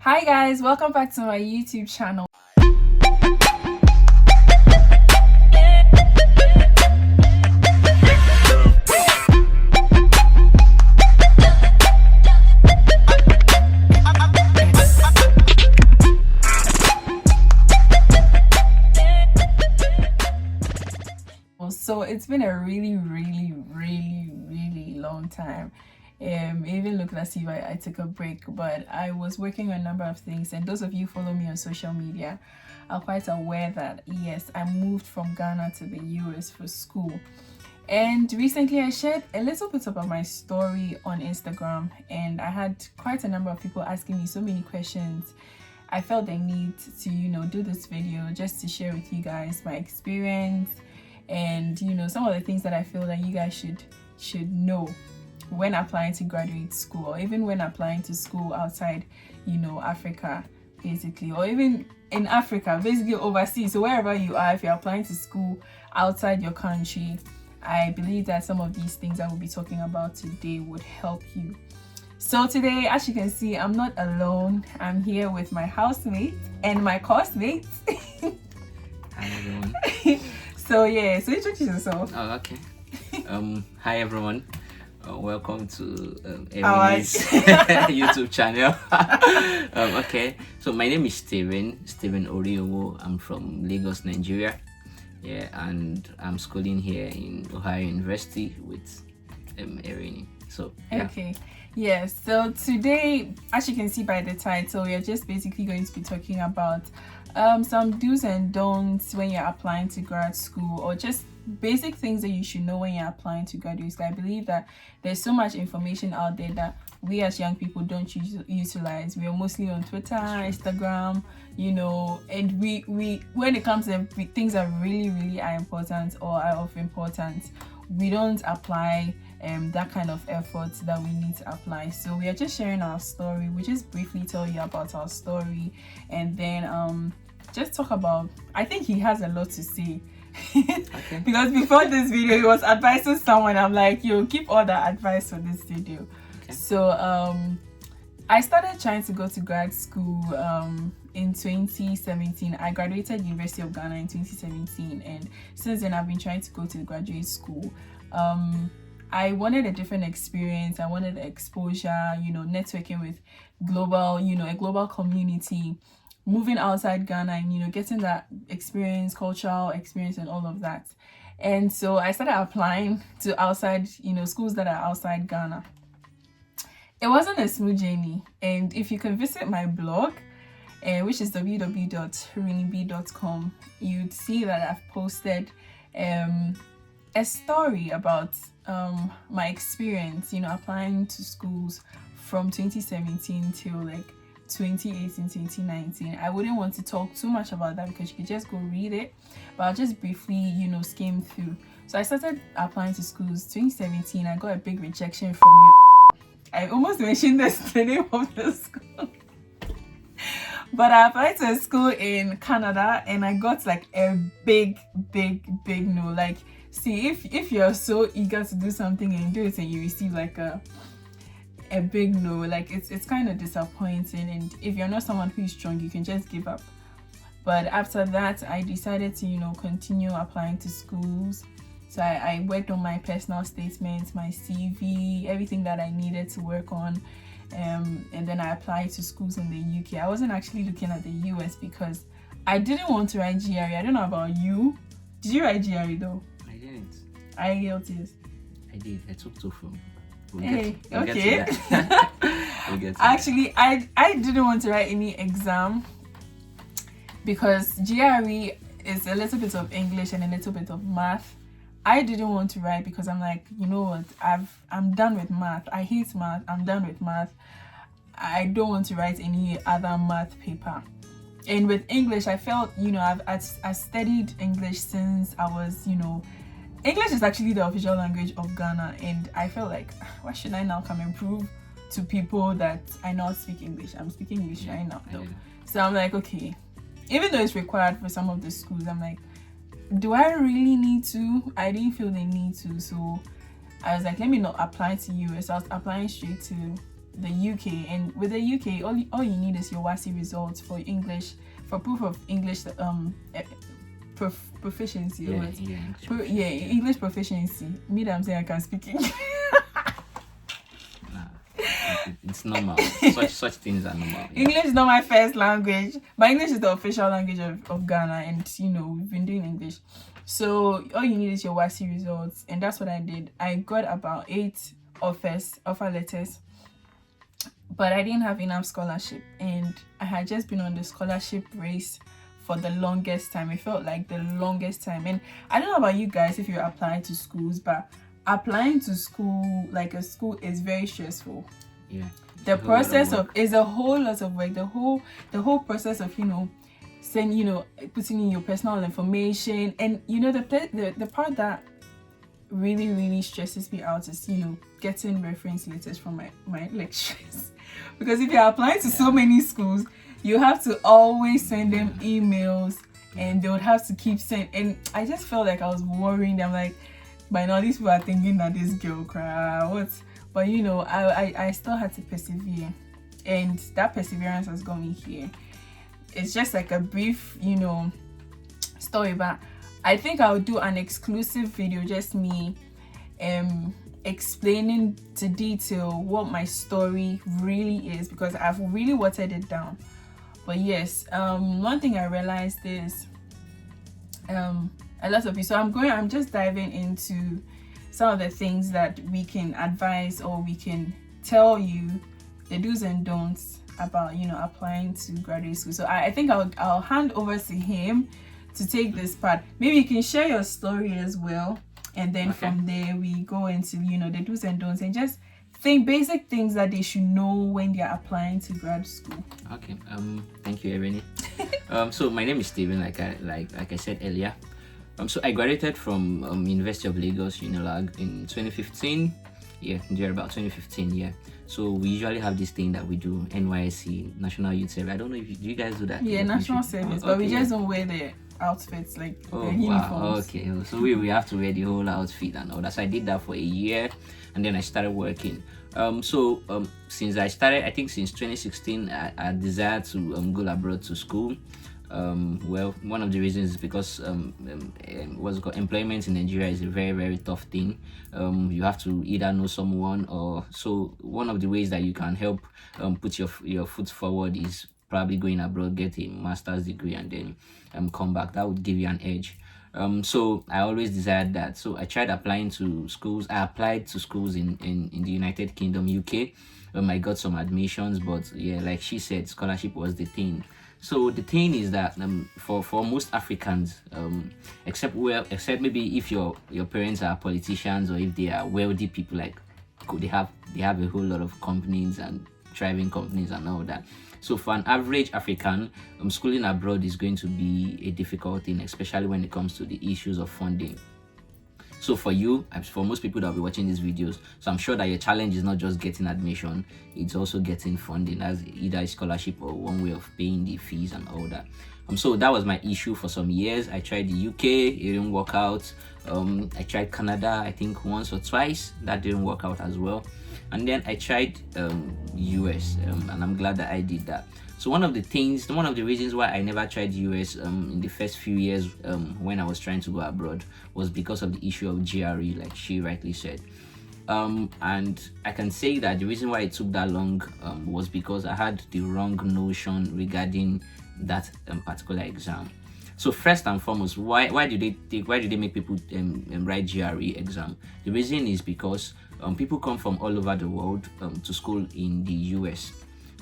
Hi guys, welcome back to my YouTube channel. So it's been a really long time. It even looked as if I took a break, but I was working on a number of things, and those of you who follow me on social media are quite aware that yes, I moved from Ghana to the US for school. And recently I shared a little bit about my story on Instagram, and I had quite a number of people asking me so many questions. I felt the need to do this video just to share with you guys my experience and some of the things that I feel that you guys should know when applying to graduate school, or even when applying to school outside Africa, basically, or even in Africa, basically overseas. So wherever you are, if you're applying to school outside your country, I believe that some of these things I will be talking about today would help you. So today, as you can see, I'm not alone. I'm here with my housemate and my coursemate. Hi everyone. So introduce yourself. Oh, okay. Hi everyone. Welcome to Erin's YouTube channel. Okay. So my name is Steven Oriowo. I'm from Lagos, Nigeria. Yeah, and I'm schooling here in Ohio University with Erin. So yeah. Okay. Yes. So today, as you can see by the title, we are just basically going to be talking about some do's and don'ts when you're applying to grad school, or just basic things that you should know when you're applying to graduate school. I believe that there's so much information out there that we as young people don't utilize. We are mostly on Twitter, Instagram, and we when it comes to things that really are important or are of importance, we don't apply that kind of effort that we need to apply. So we are just sharing our story. We just briefly tell you about our story, and then just talk about, I think he has a lot to say. Okay. Because before this video he was advising someone. I'm like, yo, keep all that advice for this video. Okay. So I started trying to go to grad school in 2017. I graduated University of Ghana in 2017, and since then I've been trying to go to graduate school. I wanted a different experience. I wanted exposure, networking with a global community, moving outside Ghana, and getting that experience, cultural experience, and all of that. And so I started applying to outside, schools that are outside Ghana. It wasn't a smooth journey, and if you can visit my blog, which is www.rinib.com, you'd see that I've posted a story about my experience, applying to schools from 2017 till like 2018, 2019. I wouldn't want to talk too much about that because you could just go read it, but I'll just briefly, skim through. So I started applying to schools 2017. I got a big rejection from you. I almost mentioned the name of the school. But I applied to a school in Canada, and I got like a big no. Like, see, if you're so eager to do something and do it and you receive like a big no, like it's kind of disappointing. And if you're not someone who's strong, you can just give up. But after that, I decided to continue applying to schools. So I worked on my personal statements, my CV, everything that I needed to work on, and then I applied to schools in the UK. I wasn't actually looking at the US because I didn't want to write GRE. I don't know about you. Did you write GRE though? I didn't. IELTS. I did. I took TOEFL. Okay. Actually, I didn't want to write any exam because GRE is a little bit of English and a little bit of math. I didn't want to write because I'm like, you know what, I'm done with math. I hate math. I'm done with math. I don't want to write any other math paper. And with English, I felt, I've studied English since I was, English is actually the official language of Ghana, and I felt like, why should I now come and prove to people that I now speak English? I'm speaking English right now. No. So I'm like, okay, even though it's required for some of the schools, I'm like, do I really need to? I didn't feel the need to, so I was like, let me not apply to US. I was applying straight to the UK, and with the UK, all you need is your WASI results for English, for proof of English proficiency. English proficiency. Me that I'm saying I can speak English. It's normal. Such things are normal. Yeah. English is not my first language, but English is the official language of Ghana, and we've been doing English. So all you need is your WASI results, and that's what I did. I got about 8 offer letters, but I didn't have enough scholarship, and I had just been on the scholarship race for the longest time. It felt like the longest time, and I don't know about you guys if you apply to schools, but applying to school, like a school, is very stressful. Yeah. The process is a whole lot of work. The whole process of putting in your personal information, and the part that really stresses me out is getting reference letters from my lecturers, because if you're applying to so many schools, you have to always send them emails, and they would have to keep sending. And I just felt like I was worrying them, like, by now these people are thinking that this girl cry what. But I still had to persevere, and that perseverance has got me here. It's just like a brief story, but I think I'll do an exclusive video, just me explaining to detail what my story really is, because I've really watered it down. But yes, one thing I realized is a lot of you, so I'm just diving into some of the things that we can advise, or we can tell you the do's and don'ts about applying to graduate school. So I think I'll hand over to him to take this part. Maybe you can share your story as well, and then from there we go into the do's and don'ts, and just basic things that they should know when they're applying to grad school. Okay. Thank you, Irene. So my name is Steven, like I said earlier. So I graduated from University of Lagos, Unilag, in 2015. Yeah, about 2015. Yeah. So we usually have this thing that we do, NYSC, National Youth Service. I don't know if do you guys do that? Yeah, National Service, but we just don't wear the outfits, like the uniforms. Wow. Okay. So we have to wear the whole outfit and all that. So I did that for a year, and then I started working. Since I started, I think since 2016, I desired to go abroad to school. Well, one of the reasons is because what's called employment in Nigeria is a very, very tough thing. You have to either know someone, or so one of the ways that you can help put your foot forward is probably going abroad, get a master's degree, and then come back. That would give you an edge. So I always desired that. So I tried applying to schools. I applied to schools in the United Kingdom, UK. I got some admissions, but yeah, like she said, scholarship was the thing. So the thing is that for most Africans, except maybe if your parents are politicians, or if they are wealthy people, like they have a whole lot of companies and thriving companies and all that. So for an average African, schooling abroad is going to be a difficult thing, especially when it comes to the issues of funding. So for you, for most people that will be watching these videos, so I'm sure that your challenge is not just getting admission, it's also getting funding, as either a scholarship or one way of paying the fees and all that. So that was my issue for some years. I tried the UK, it didn't work out. I tried Canada, I think once or twice, that didn't work out as well. And then I tried US, and I'm glad that I did that. So one of the reasons why I never tried US in the first few years when I was trying to go abroad was because of the issue of GRE, like she rightly said. And I can say that the reason why it took that long was because I had the wrong notion regarding that particular exam. So first and foremost, why do they make people write GRE exam? The reason is because people come from all over the world to school in the US.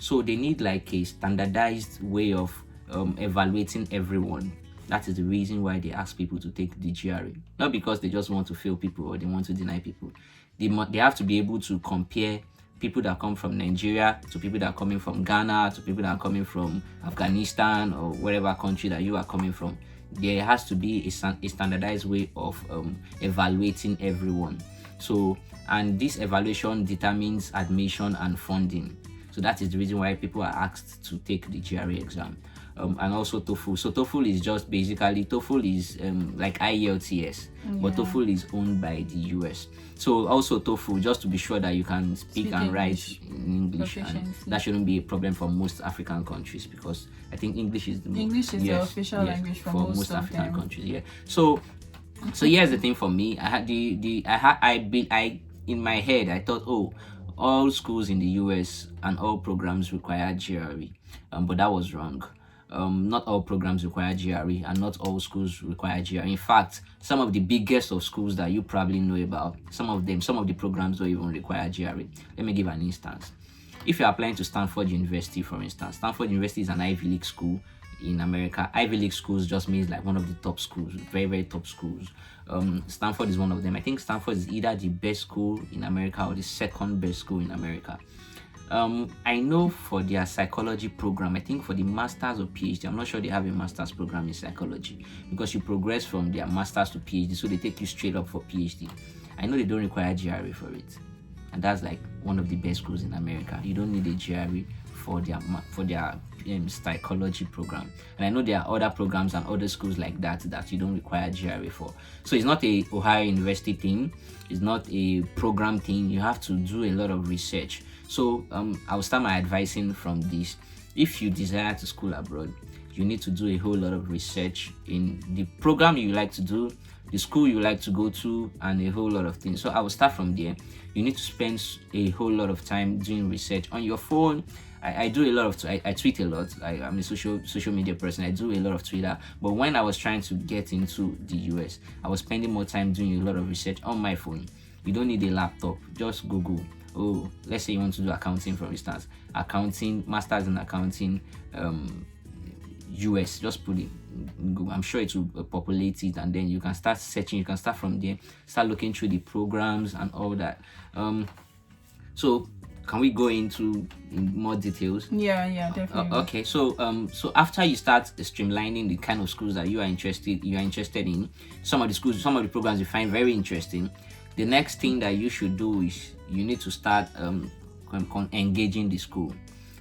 So they need like a standardized way of evaluating everyone. That is the reason why they ask people to take the GRE. Not because they just want to fail people or they want to deny people. They have to be able to compare people that come from Nigeria to people that are coming from Ghana to people that are coming from Afghanistan or whatever country that you are coming from. There has to be a standardized way of evaluating everyone. So, and this evaluation determines admission and funding. So that is the reason why people are asked to take the GRE exam. and also TOEFL. So TOEFL is just basically, TOEFL is like IELTS, but TOEFL is owned by the US. So also TOEFL, just to be sure that you can speak and write in English, and that shouldn't be a problem for most African countries, because I think English is the the official language for most African countries. Yeah. So here's the thing for me. I had in my head, I thought, oh, all schools in the US and all programs require GRE, but that was wrong. Not all programs require GRE, and not all schools require GRE. In fact, some of the biggest of schools that you probably know about, some of the programs don't even require GRE. Let me give an instance. If you're applying to Stanford University, for instance, Stanford University is an Ivy League school in America. Ivy League schools just means like one of the top schools, very, very top schools. Stanford is one of them. I think Stanford is either the best school in America or the second best school in America. I know for their psychology program, I think for the master's or PhD, I'm not sure they have a master's program in psychology, because you progress from their master's to PhD, so they take you straight up for PhD. I know they don't require GRE for it, and that's like one of the best schools in America. You don't need a GRE for their psychology program. And I know there are other programs and other schools like that you don't require GRE for. So it's not a Ohio University thing, it's not a program thing. You have to do a lot of research. So I'll start my advising from this. If you desire to school abroad, you need to do a whole lot of research in the program you like to do, the school you like to go to, and a whole lot of things. So I will start from there. You need to spend a whole lot of time doing research on your phone. I do a lot of I tweet a lot. I'm a social media person. I do a lot of Twitter. But when I was trying to get into the US, I was spending more time doing a lot of research on my phone. You don't need a laptop. Just Google. Oh, let's say you want to do accounting, for instance. Accounting, masters in accounting, US. Just put it in Google. I'm sure it will populate it, and then you can start searching. You can start from there. Start looking through the programs and all that. So can we go into more details? Yeah, definitely. Okay, so after you start streamlining the kind of schools that you are interested in, some of the programs you find very interesting, the next thing that you should do is you need to start engaging the school.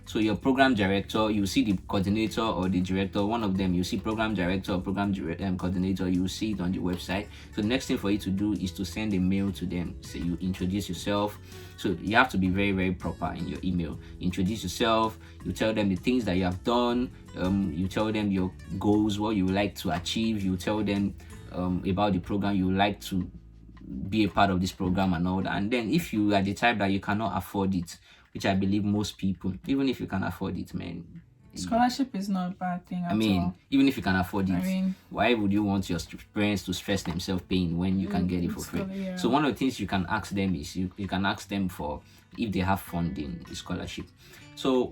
So your program director, you see the coordinator or the director, one of them, you see program director or program coordinator, you see it on the website. So the next thing for you to do is to send a mail to them. So you introduce yourself. So you have to be very, very proper in your email. Introduce yourself, you tell them the things that you have done, you tell them your goals, what you would like to achieve, you tell them about the program you would like to be a part of this program and all that. And then if you are the type that you cannot afford it, which I believe most people, even if you can afford it, man, scholarship is not a bad thing at all. Even if you can afford it, why would you want your parents to stress themselves paying when you can get it for free? Yeah. So one of the things you can ask them is you can ask them for if they have funding scholarship. So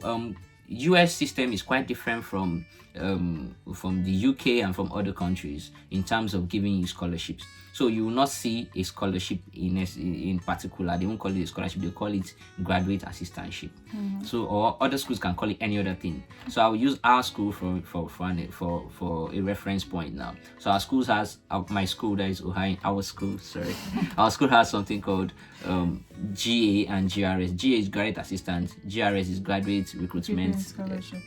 US system is quite different from the UK and from other countries in terms of giving you scholarships. So you will not see a scholarship in particular. They won't call it a scholarship. They call it graduate assistantship. So, or other schools can call it any other thing. So I will use our school for a reference point now. So our school has my school, that is Ohio. Our school has something called GA and GRS. GA is graduate assistant. GRS is graduate recruitment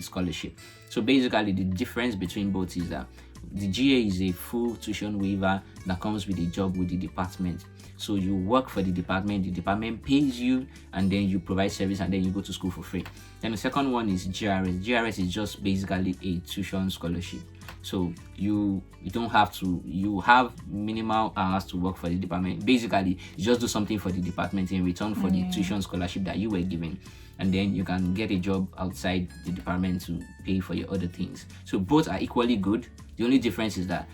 scholarship. So basically, the difference between both is that the GA is a full tuition waiver that comes with a job with the department. So you work for the department pays you, and then you provide service, and then you go to school for free. Then the second one is GRS. GRS is just basically a tuition scholarship. So you don't have to, you have minimal hours to work for the department. Basically, you just do something for the department in return for the tuition scholarship that you were given. And then you can get a job outside the department to pay for your other things. So both are equally good. The only difference is that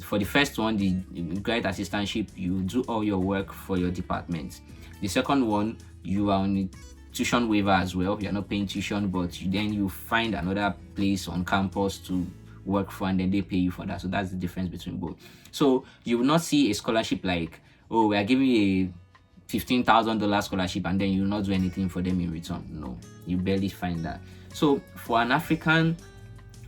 for the first one, the graduate assistantship, you do all your work for your department. The second one, you are on a tuition waiver as well. You're not paying tuition, but then you find another place on campus to work for, and then they pay you for that. So that's the difference between both. So you will not see a scholarship like, oh, we are giving you a $15,000 scholarship, and then you will not do anything for them in return. No, you barely find that. So for an African,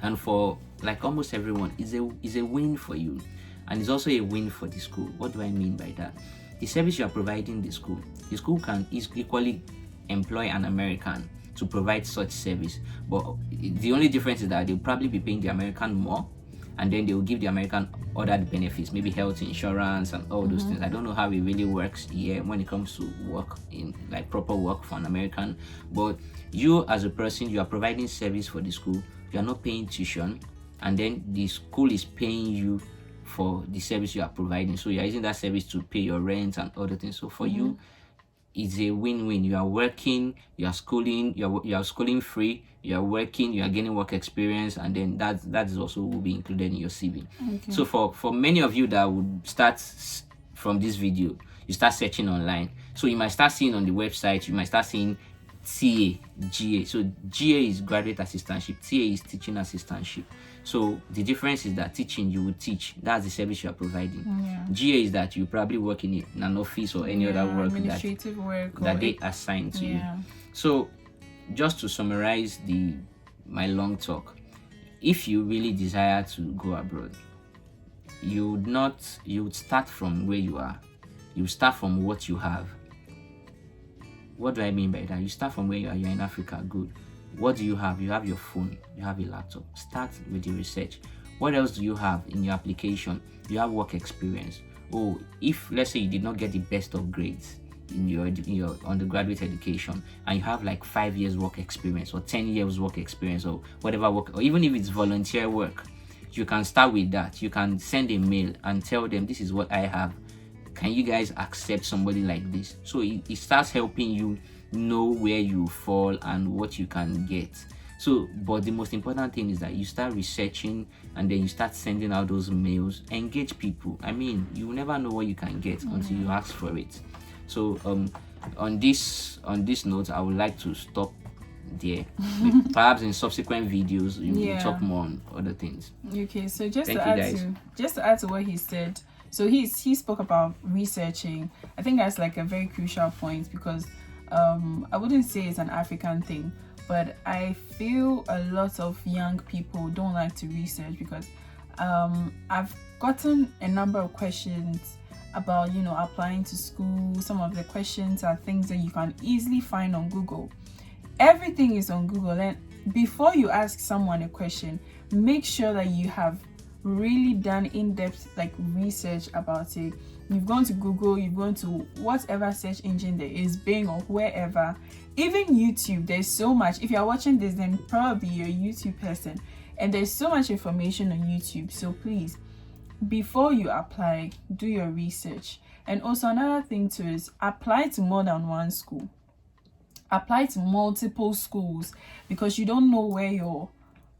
and for like almost everyone, is a win for you, and it's also a win for the school. What do I mean by that? The service you are providing the school can equally employ an American to provide such service. But the only difference is that they'll probably be paying the American more, and then they will give the American other benefits, maybe health insurance and all those things. I don't know how it really works here when it comes to work, in like proper work for an American. But you as a person, you are providing service for the school. You are not paying tuition, and then the school is paying you for the service you are providing. So you are using that service to pay your rent and other things. So for you, it's a win-win. You are working, you are schooling, you are schooling free, you are working, you are gaining work experience, and then that is also will be included in your CV. Okay. So for many of you that would start from this video, you start searching online. So you might start seeing on the website, you might start seeing TA, GA. So GA is graduate assistantship, TA is teaching assistantship. So the difference is that teaching, you will teach. That's the service you are providing. GA is that you probably work in an office or any other work administrative work that they assign to you. So just to summarize my long talk, if you really desire to go abroad, you would start from where you are. You start from what you have. What do I mean by that? You start from where you are. You're in Africa, good. What do you have? You have your phone, you have a laptop. Start with the research. What else do you have in your application? You have work experience. Oh, if let's say you did not get the best of grades in your undergraduate education, and you have like 5 years work experience or 10 years work experience or whatever work, or even if it's volunteer work, you can start with that. You can send a mail and tell them, this is what I have. Can you guys accept somebody like this? So it starts helping you know where you fall and what you can get. So, but the most important thing is that you start researching, and then you start sending out those mails. Engage people. I mean, you will never know what you can get until you ask for it. So on this note, I would like to stop there. Perhaps in subsequent videos you will talk more on other things. Okay, so just to add to what he said, so he spoke about researching. I think that's like a very crucial point, because I wouldn't say it's an African thing, but I feel a lot of young people don't like to research, because I've gotten a number of questions about, applying to school. Some of the questions are things that you can easily find on Google. Everything is on Google, and before you ask someone a question, make sure that you have really done in-depth research about it. You've gone to Google, you've gone to whatever search engine there is, Bing or wherever, even YouTube. There's so much. If you're watching this, then probably you're a YouTube person, and there's so much information on YouTube. So please, before you apply, do your research. And also another thing too is apply to more than one school. Apply to multiple schools, because you don't know where your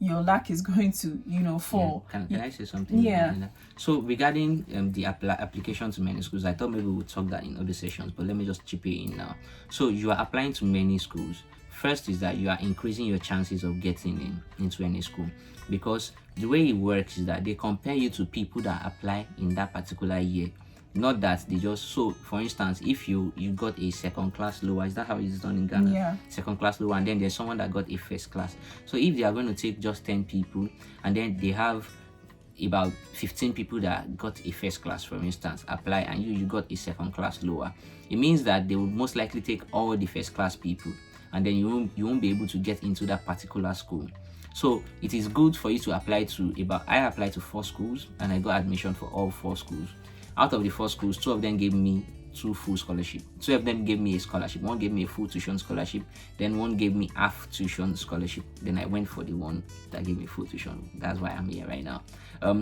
luck is going to fall. Can I say something? So regarding the application to many schools, I thought maybe we'll talk that in other sessions, but let me just chip it in now. So you are applying to many schools. First is that you are increasing your chances of getting into any school, because the way it works is that they compare you to people that apply in that particular year. Not that they just, so for instance, if you got a second class lower, is that how it's done in Ghana? Second class lower, and then there's someone that got a first class. So if they are going to take just 10 people, and then they have about 15 people that got a first class, for instance, apply, and you got a second class lower, it means that they will most likely take all the first class people, and then you won't be able to get into that particular school. So it is good for you to apply to I applied to 4 schools, and I got admission for all 4 schools. Out of the 4 schools, 2 of them gave me 2 full scholarship. 2 of them gave me a scholarship. 1 gave me a full tuition scholarship. Then 1 gave me half tuition scholarship. Then I went for the one that gave me full tuition. That's why I'm here right now.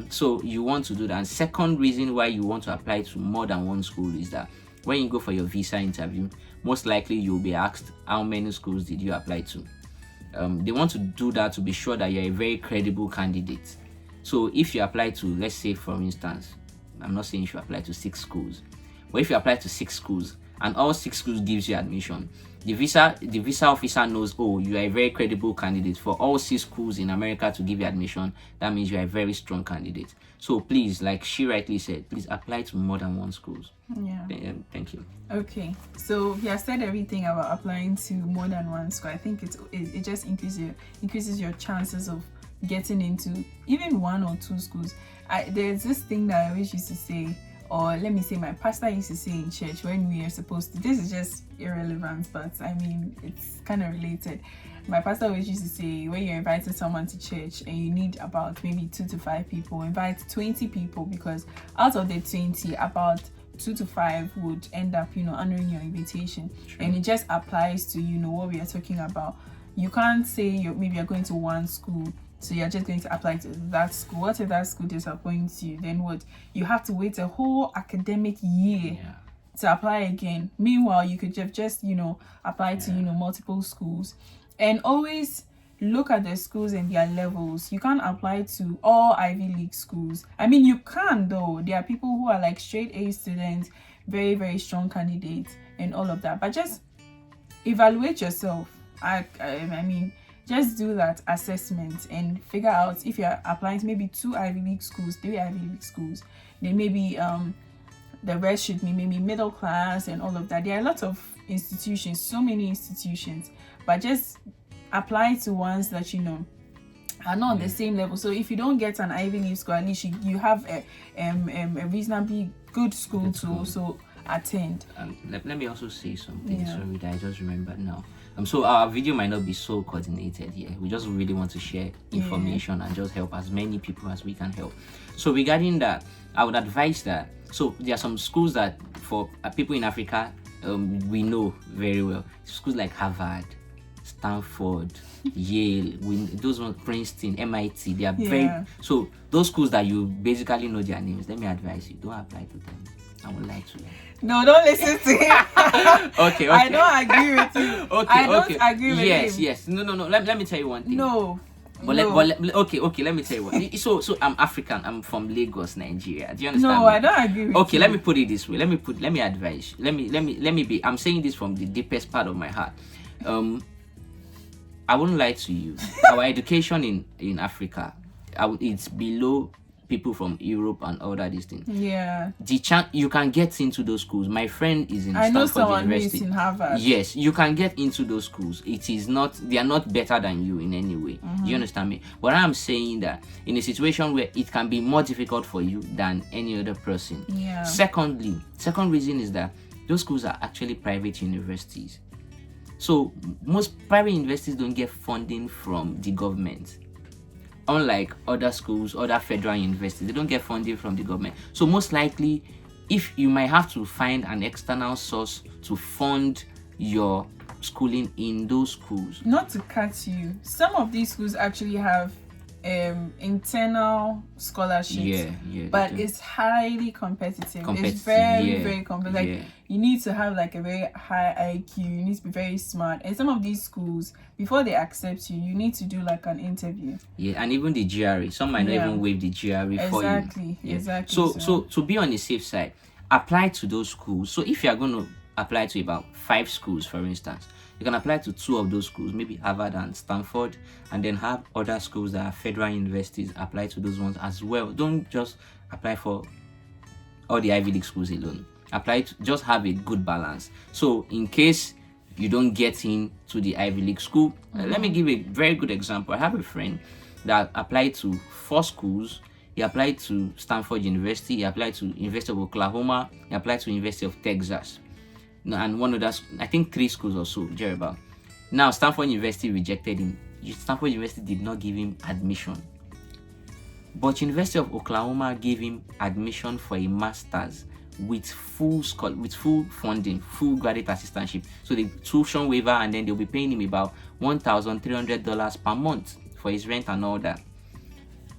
So you want to do that. And second reason why you want to apply to more than one school is that when you go for your visa interview, most likely you'll be asked, how many schools did you apply to? They want to do that to be sure that you're a very credible candidate. So if you apply to, let's say for instance, I'm not saying you should apply to 6 schools, but if you apply to 6 schools and all 6 schools gives you admission, the visa officer knows, oh, you are a very credible candidate. For all 6 schools in America to give you admission, that means you are a very strong candidate. So please, like she rightly said, please apply to more than one schools. Thank you. Okay, so he has said everything about applying to more than one school. I think it just increases your chances of getting into even 1 or 2 schools. There's this thing that I always used to say, or let me say my pastor used to say in church when we are supposed to, this is just irrelevant, but I mean it's kind of related. My pastor always used to say, when you're inviting someone to church and you need about maybe 2 to 5 people, invite 20 people, because out of the 20, about 2 to 5 would end up, honoring your invitation. True. And it just applies to, what we are talking about. You can't say maybe you're going to one school, so you're just going to apply to that school. What if that school disappoints you? Then what? You have to wait a whole academic year to apply again. Meanwhile, you could just apply to, multiple schools. And always look at the schools and their levels. You can't apply to all Ivy League schools. I mean, you can though. There are people who are like straight A students, very, very strong candidates and all of that. But just evaluate yourself. I mean, just do that assessment and figure out if you're applying to maybe 2 Ivy League schools, 3 Ivy League schools. Then maybe the rest should be maybe middle class and all of that. There are a lot of institutions, so many institutions. But just apply to ones that are not on the same level. So if you don't get an Ivy League school, at least you have a reasonably good school to also attend. Let me also say something. Sorry that I just remembered now. So our video might not be so coordinated here. We just really want to share information and just help as many people as we can help. So regarding that, I would advise that. So there are some schools that for people in Africa we know very well. Schools like Harvard, Stanford, Yale, those ones, Princeton, MIT, they are very, so those schools that you basically know their names, let me advise you, don't apply to them. I would like to. No, don't listen to him. Okay. I don't agree with you. I don't agree with him. Yes. No. Let me tell you one thing. No. Okay, let me tell you what. So I'm African. I'm from Lagos, Nigeria. Do you understand? No, I don't agree with you. Okay, let me put it this way. Let me advise. Let me be. I'm saying this from the deepest part of my heart. I wouldn't lie to you. Our education in Africa, it's below people from Europe and all that these things. Yeah. You can get into those schools. My friend is in Stanford University. Who is in Harvard. Yes, you can get into those schools. They are not better than you in any way. Do you understand me? But I'm saying that in a situation where it can be more difficult for you than any other person. Yeah. Second reason is that those schools are actually private universities. So most private universities don't get funding from the government. Unlike other schools, other federal universities, they don't get funding from the government. So most likely, if you might have to find an external source to fund your schooling in those schools. Not to cut you, some of these schools actually have internal scholarships, but it's highly competitive. It's very competitive. Like you need to have like a very high IQ, you need to be very smart, and some of these schools, before they accept you, you need to do like an interview. And even the GRE, some might not even waive the GRE for you. Exactly. So to be on the safe side, apply to those schools. So if you are going to apply to about 5 schools, for instance, you can apply to 2 of those schools, maybe Harvard and Stanford, and then have other schools that are federal universities apply to those ones as well. Don't just apply for all the Ivy League schools alone. Just have a good balance. So in case you don't get into the Ivy League school, let me give a very good example. I have a friend that applied to 4 schools. He applied to Stanford University, he applied to University of Oklahoma, he applied to University of Texas. And one of those, I think 3 schools or so, thereabout. Now, Stanford University rejected him. Stanford University did not give him admission. But University of Oklahoma gave him admission for a master's with full funding, full graduate assistantship. So the tuition waiver, and then they'll be paying him about $1,300 per month for his rent and all that.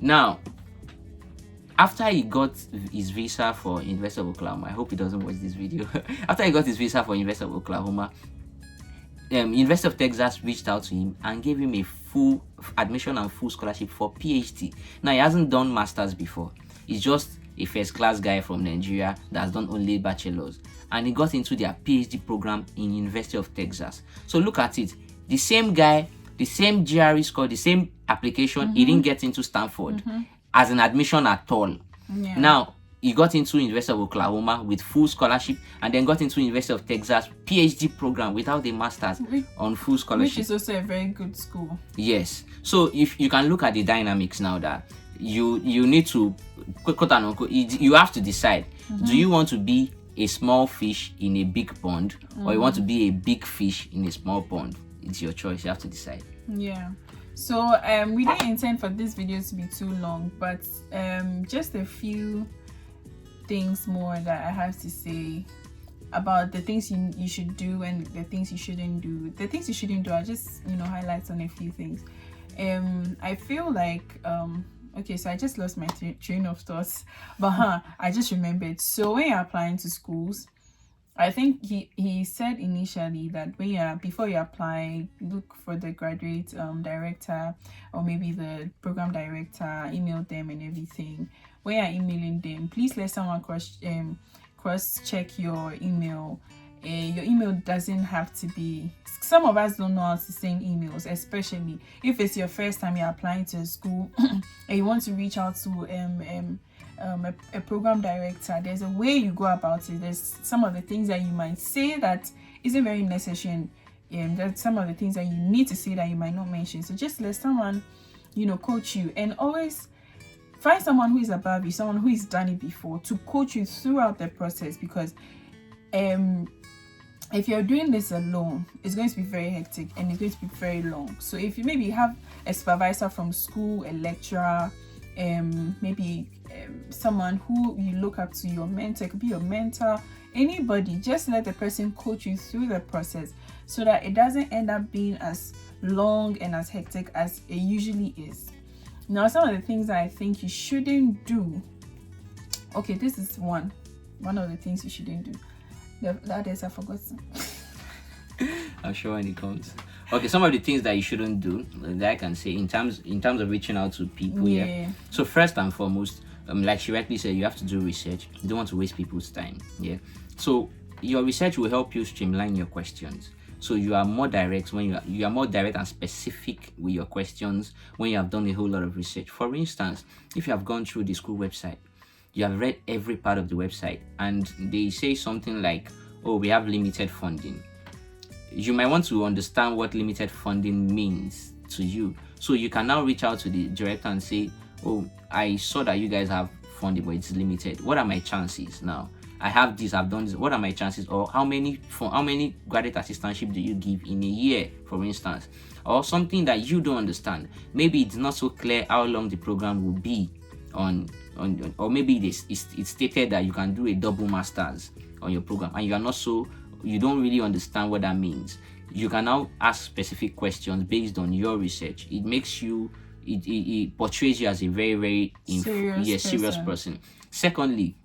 Now, after he got his visa for University of Oklahoma, I hope he doesn't watch this video. After he got his visa for University of Oklahoma, University of Texas reached out to him and gave him a full admission and full scholarship for PhD. Now, he hasn't done masters before. He's just a first-class guy from Nigeria that has done only bachelor's. And he got into their PhD program in University of Texas. So look at it. The same guy, the same GRE score, the same application, he didn't get into Stanford as an admission at all. Now, he got into University of Oklahoma with full scholarship, and then got into University of Texas PhD program without a master's on full scholarship. Which is also a very good school. Yes. So if you can look at the dynamics now, that you need to quote and unquote, you have to decide, do you want to be a small fish in a big pond, or you want to be a big fish in a small pond? It's your choice. You have to decide. Yeah. So we didn't intend for this video to be too long, but just a few things more that I have to say about the things you should do and the things you shouldn't do. The things you shouldn't do, I just highlight on a few things. I feel like okay, so I just lost my train of thoughts, but I just remembered. So when you're applying to schools, I think he said initially that before you apply, look for the graduate director or maybe the program director, email them and everything. When you're emailing them, please let someone cross check your email. Your email doesn't have to be, some of us don't know how to send emails, especially if it's your first time you're applying to a school and you want to reach out to a program director. There's a way you go about it. There's some of the things that you might say that isn't very necessary, and there's some of the things that you need to say that you might not mention. So just let someone coach you, and always find someone who is above you, someone who has done it before, to coach you throughout the process, because if you're doing this alone, it's going to be very hectic and it's going to be very long. So if you maybe have a supervisor from school, a lecturer, maybe someone who you look up to, your mentor, it could be your mentor, anybody, just let the person coach you through the process so that it doesn't end up being as long and as hectic as it usually is. Now, some of the things that I think you shouldn't do. Okay, this is one of the things you shouldn't do. The others I've forgotten. I'm sure when it comes. Okay, some of the things that you shouldn't do that I can say in terms of reaching out to people. Yeah. So first and foremost, like she rightly said, you have to do research. You don't want to waste people's time. Yeah. So your research will help you streamline your questions. So you are more direct when you are more direct and specific with your questions when you have done a whole lot of research. For instance, if you have gone through the school website, you have read every part of the website, and they say something like, oh, we have limited funding. You might want to understand what limited funding means to you. So you can now reach out to the director and say, oh, I saw that you guys have funding, but it's limited. What are my chances now? I have this, I've done this. What are my chances? Or how many graduate assistantship do you give in a year, for instance? Or something that you don't understand. Maybe it's not so clear how long the program will be or maybe it's stated that you can do a double masters on your program and you don't really understand what that means. You can now ask specific questions based on your research. It makes you, it portrays you as a very, very serious person. Secondly,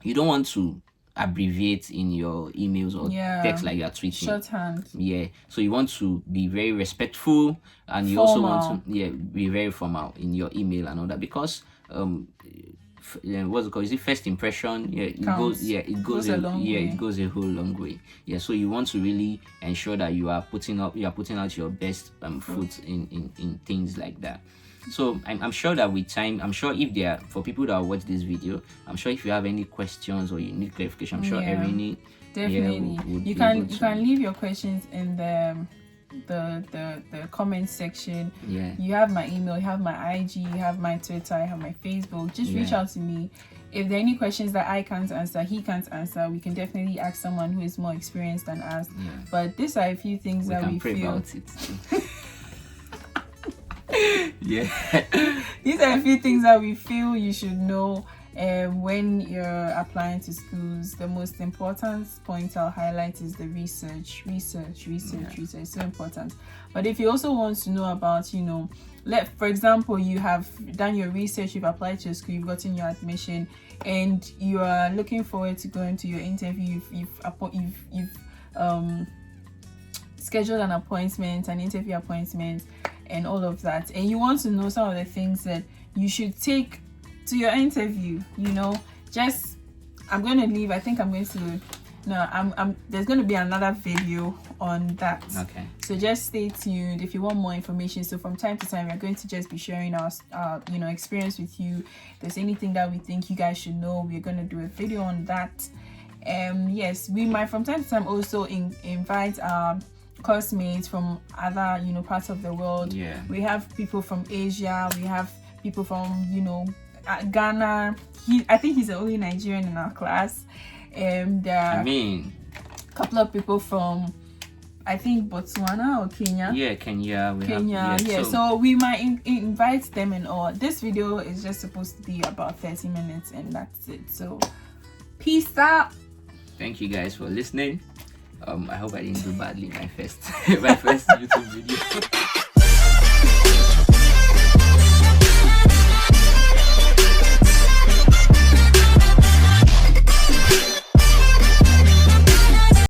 you don't want to abbreviate in your emails or text like you're tweeting. Shorthand. Yeah. So you want to be very respectful, and you also want to be very formal in your email and all that, because what's it called? Is it first impression? Yeah, it goes a whole long way. Yeah, so you want to really ensure that you are putting out your best foot in things like that. So I'm sure that with time, I'm sure if there are, for people that watch this video, I'm sure if you have any questions or you need clarification, I'm sure Erini definitely you can leave your questions in the comment section. Yeah, you have my email, you have my IG, you have my Twitter, you have my Facebook. Just reach out to me. If there are any questions that I can't answer, he can't answer, we can definitely ask someone who is more experienced than us. But these are a few things that we feel about it. Yeah, these are a few things that we feel you should know when you're applying to schools. The most important point I'll highlight is the research. It's so important. But if you also want to know about, for example, you have done your research, you've applied to a school, you've gotten your admission, and you are looking forward to going to your interview. You've scheduled an interview appointment, and all of that, and you want to know some of the things that you should take to your interview. I'm going to leave. I think I'm going to there's going to be another video on that. Okay, so just stay tuned if you want more information. So from time to time, we're going to just be sharing our experience with you. If there's anything that we think you guys should know, we're going to do a video on that. Yes, we might from time to time also invite classmates from other parts of the world. Yeah, we have people from Asia, we have people from, you know, Ghana. I think he's the only Nigerian in our class. There are a couple of people from, I think, Botswana or Kenya. Yeah, Kenya. Yeah. So we might invite them and all. This video is just supposed to be about 30 minutes and that's it. So peace out. Thank you guys for listening. I hope I didn't do badly my first YouTube video.